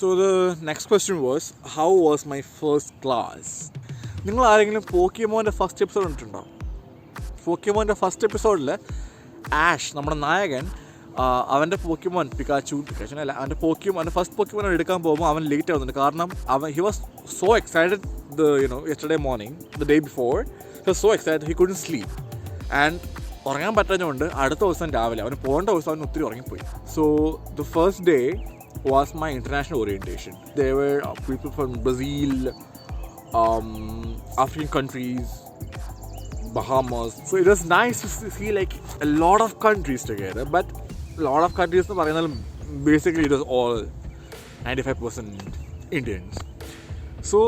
So the next question was, how was my first class? നിങ്ങൾ ആരെങ്കിലും പോക്കിമോൻ്റെ first episode കണ്ടിട്ടുണ്ടോ? പോക്കിമോൻ്റെ first എപ്പിസോഡിൽ ash, നമ്മുടെ നായകൻ, അവൻ്റെ പോക്കിമോൻ പിക്കാച്ചുനല്ല, അവൻ്റെ ഫസ്റ്റ് പോക്കിമോൻ എടുക്കാൻ പോകുമ്പോൾ അവൻ ലേറ്റ് ആവുന്നുണ്ട്. കാരണം he was so excited yesterday morning, the day before he was so excited he couldn't sleep. And ഉറങ്ങാൻ പറ്റാഞ്ഞുകൊണ്ട് അടുത്ത ദിവസം രാവിലെ അവന് പോകേണ്ട ദിവസം അവന് ഒത്തിരി ഉറങ്ങിപ്പോയി. So the first day was my international orientation. There were people from Brazil, African countries, Bahamas. So it was nice to see like a lot of countries together. But a lot of countries, basically it was all 95% Indians. So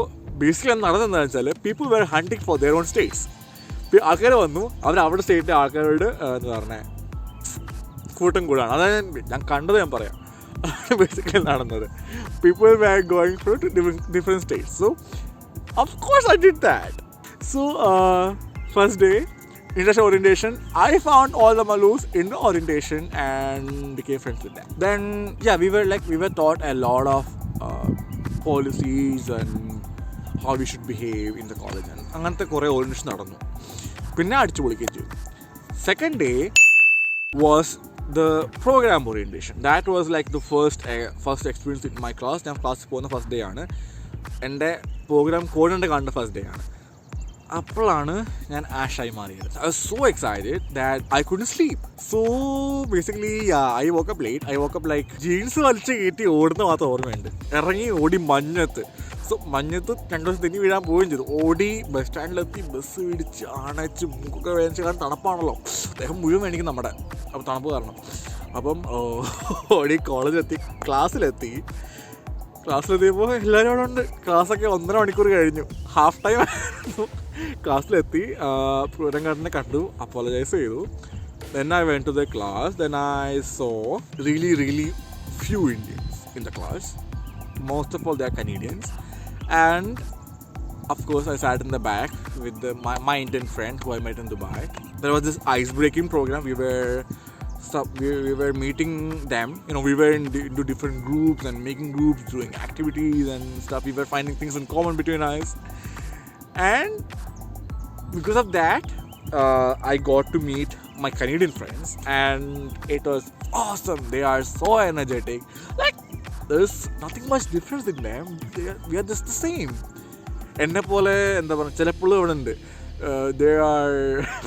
basically എന്താണെന്ന് വെച്ചാൽ people were hunting for their own states. ആൾക്കാർ വന്നു, അവരുടെ സ്റ്റേറ്റിലെ ആൾക്കാരോട് എന്താ പറഞ്ഞത്, കൂട്ടം കൂടാണ്. അതായത് ഞാൻ കണ്ടത് ഞാൻ പറയാം. Basically നടന്നത്. People were going to different states. So of course I did that. So first day international orientation, I found all the Malus in the orientation and became friends with them. Then yeah, we were taught a lot of policies and how we should behave in the college. And അങ്ങനത്തെ കുറേ orientation നടന്നു. പിന്നെ അടിച്ചു പൊളിക്കുകയും ചെയ്തു. Second day was the program orientation. That was like the first experience in my class. ഞാൻ ക്ലാസ്സിൽ പോകുന്ന first day ആണ്. എൻ്റെ പ്രോഗ്രാം കോർഡിനേറ്റർ കണ്ട ഫസ്റ്റ് ഡേ ആണ്. അപ്പോഴാണ് ഞാൻ ആഷായി മാറിയത്. I was so excited that I couldn't sleep. So basically I woke up late. I woke up like jeans വലിച്ച് കയറ്റി ഓടുന്ന മാത്രം ഓർമ്മയുണ്ട്. ഇറങ്ങി ഓടി മഞ്ഞത്ത്. സോ മഞ്ഞത്ത് 2 ദിവസം തെന്നി വീഴാൻ പോവുകയും ചെയ്തു. ഓടി ബസ് സ്റ്റാൻഡിലെത്തി, ബസ് പിടിച്ച് അണച്ച് മൂക്കൊക്കെ വേദനിച്ച്, കാരണം തണുപ്പാണല്ലോ, അദ്ദേഹം മുഴുവൻ വേണിക്കും നമ്മുടെ, അപ്പോൾ തണുപ്പ് കാരണം. അപ്പം ഓടി കോളേജിലെത്തി, ക്ലാസ്സിലെത്തിയപ്പോൾ എല്ലാവരും അവിടെ ഉണ്ട്. ക്ലാസ്സൊക്കെ 1.5 മണിക്കൂർ കഴിഞ്ഞു, ഹാഫ് ടൈം ആയിരുന്നു. ക്ലാസ്സിലെത്തി, പ്രോഗ്രാം കണ്ടു, അപ്പോളജൈസ് ചെയ്തു. Then I went to the class. Then I saw really few Indians in the class. Most of all they are Canadians. And of course I sat in the back with my Indian friend who I met in Dubai. There was this ice breaking program. We were meeting them. We were into different groups and making groups, doing activities and stuff. We were finding things in common between us. And because of that, I got to meet my Canadian friends, and it was awesome. They are so energetic. Like, there's nothing much difference in them. We are just the same. എന്നെ പോലെ എന്താ പറയുക, ചിലപ്പോൾ ഇവിടെ ഉണ്ട്. There are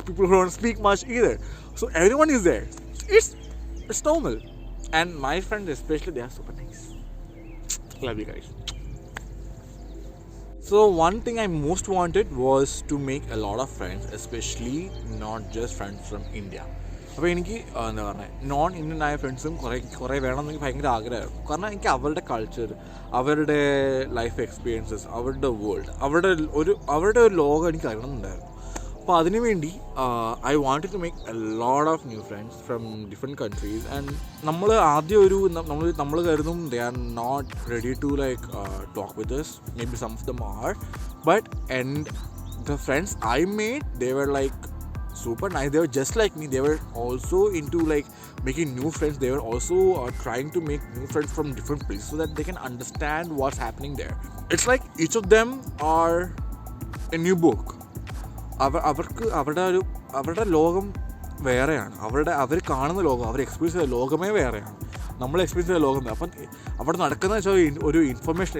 people who don't speak much either. So everyone is there. It's normal. And my friends especially, they are super nice. Love you guys. So one thing I most wanted was to make a lot of friends, especially not just friends from India. അപ്പോൾ എനിക്ക് എന്താ പറയുക, non Indian ആയ ഫ്രണ്ട്സും കുറേ വേണമെന്ന് എനിക്ക് ഭയങ്കര ആഗ്രഹമായിരുന്നു. കാരണം എനിക്ക് അവരുടെ കൾച്ചർ, അവരുടെ ലൈഫ് എക്സ്പീരിയൻസസ്, അവരുടെ വേൾഡ്, അവരുടെ ഒരു ലോകം എനിക്ക് അറിയണമെന്നുണ്ടായിരുന്നു. അപ്പോൾ അതിനുവേണ്ടി I wanted to make a lot of new friends from different countries. And നമ്മൾ ആദ്യം നമ്മൾ കരുതും they are not ready to like talk with us. Maybe some of them are, but and the friends I made, they were like super nice. They were just like me. They were also into like making new friends. They were also trying to make new friends from different places so that they can understand what's happening there. It's like each of them are a new book. അവർക്ക് അവരുടെ ലോകം വേറെയാണ്. അവർ കാണുന്ന ലോകം, അവർ experience ചെയ്ത ലോകമേ വേറെയാണ്. നമ്മൾ experience ചെയ്ത ലോകം. അപ്പം അവിടെ നടക്കുന്ന വെച്ചാൽ ഒരു ഇൻഫർമേഷൻ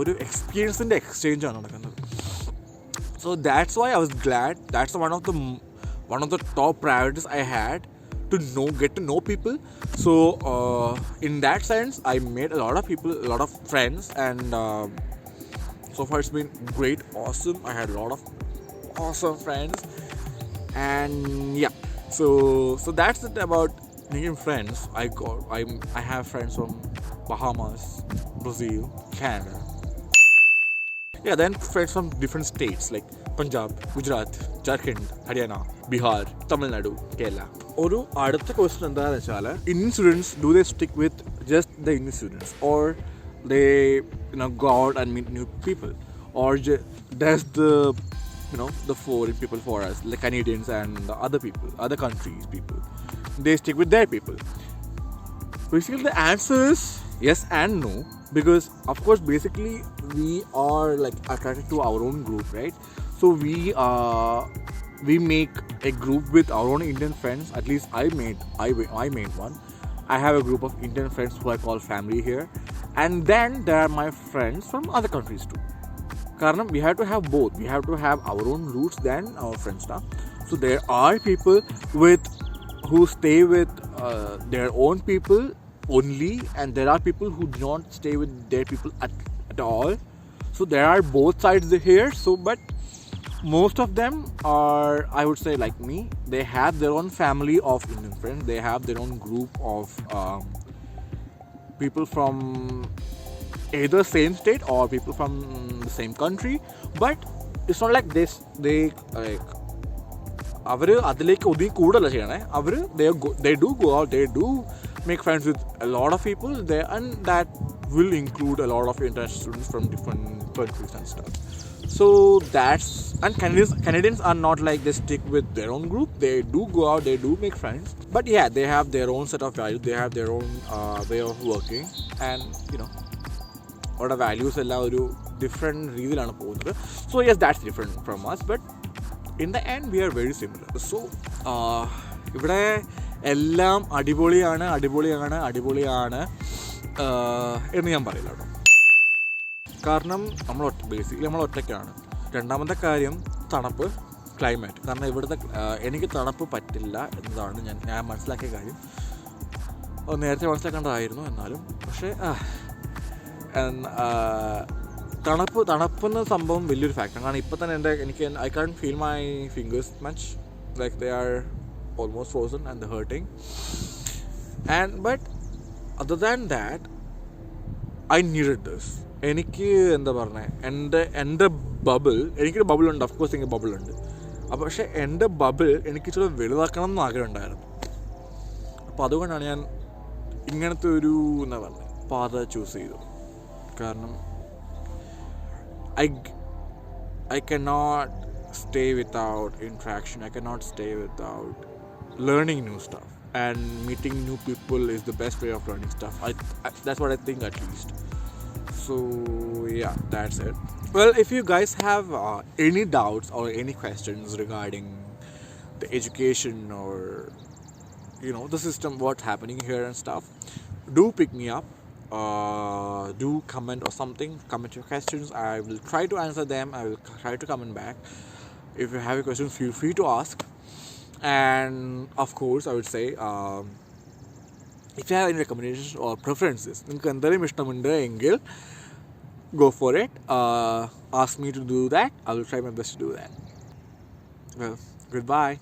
ഒരു എക്സ്പീരിയൻസിൻ്റെ എക്സ്ചേഞ്ചാണ് നടക്കുന്നത്. So that's why I was glad. That's one of the top priorities I had, to get to know people. So in that sense, I made a lot of people, a lot of friends, and so far it's been great, awesome. I had a lot of awesome friends, and yeah. So that's it about making friends. I have friends from Bahamas, Brazil, Canada. Yeah, then friends from different states like Punjab, Gujarat, Jharkhand, Haryana, Bihar, Tamil Nadu, Kerala. ഒരു അടുത്ത question എന്താണെന്ന് വെച്ചാൽ, Indian students, do they stick with just the Indian students, or they go out and meet new people, or does the foreign people for us, the Canadians and the other people, other countries people, they stick with their people? Basically the answer is yes and no. because of course basically we are like attracted to our own group, right? So we make a group with our own Indian friends. At least I made one. I have a group of Indian friends who I call family here, and then there are my friends from other countries too. Karnam, we have to have both. We have to have our own roots than our friends now. So there are people who stay with their own people only, and there are people who do not stay with their people at all. So there are both sides here. So but most of them are, I would say, like me. They have their own family of Indian friends. They have their own group of people from either same state or people from the same country. But it's not like this. They like അവർ അതിലേക്ക് ഒതുങ്ങി കൂടല്ല ചെയ്യണേ. അവർ they do go out, they do make friends with a lot of people there, and that will include a lot of international students from different countries and stuff. So that's, and Canadians are not like they stick with their own group. They do go out, they do make friends, but yeah, they have their own set of values, they have their own way of working, and you know, അവരുടെ values എല്ലാം ഒരു different രീതിയിലാണ് പോകുന്നത്. So yes, that's different from us, but in the end we are very similar. So ഇവിടെ എല്ലാം അടിപൊളിയാണ് എന്ന് ഞാൻ പറയില്ല കേട്ടോ. കാരണം ബേസിക്കലി നമ്മൾ ഒറ്റയ്ക്കാണ്. രണ്ടാമത്തെ കാര്യം തണുപ്പ്, ക്ലൈമറ്റ്. കാരണം ഇവിടുത്തെ എനിക്ക് തണുപ്പ് പറ്റില്ല എന്നതാണ് ഞാൻ മനസ്സിലാക്കിയ കാര്യം. നേരത്തെ മനസ്സിലാക്കേണ്ടതായിരുന്നു എന്നാലും. പക്ഷേ തണുപ്പെന്ന സംഭവം വലിയൊരു ഫാക്ടറാണ്. കാരണം ഇപ്പം തന്നെ I can't feel my fingers much, like they are almost frozen and they're hurting. But other than that, I needed this. എനിക്ക് എന്താ പറഞ്ഞത്, എൻ്റെ ബബിൾ, എനിക്കൊരു ബബിളുണ്ട്, അഫ്കോഴ്സ് എനിക്ക് ബബിളുണ്ട്. അപ്പോൾ പക്ഷേ എൻ്റെ ബബിൾ എനിക്ക് ഇച്ചിരി വലുതാക്കണം എന്ന് ആഗ്രഹം ഉണ്ടായിരുന്നു. അപ്പോൾ അതുകൊണ്ടാണ് ഞാൻ ഇങ്ങനത്തെ ഒരു എന്താ പറയുക പാത ചൂസ് ചെയ്തു. കാരണം I cannot stay without interaction. I cannot stay without learning new stuff, and meeting new people is the best way of learning stuff. That's what I think, at least. So yeah, that's it. Well, if you guys have any doubts or any questions regarding the education or the system, what's happening here and stuff, do pick me up. Do comment or something. Comment your questions. I will try to answer them. I will try to comment back. If you have a question, feel free to ask. And of course, I would say, if you have any recommendations or preferences, നിങ്ങൾക്ക് എന്തെങ്കിലും ഇഷ്ടമുണ്ട് എങ്കിൽ go for it. Ask me to do that. I will try my best to do that. Well, goodbye.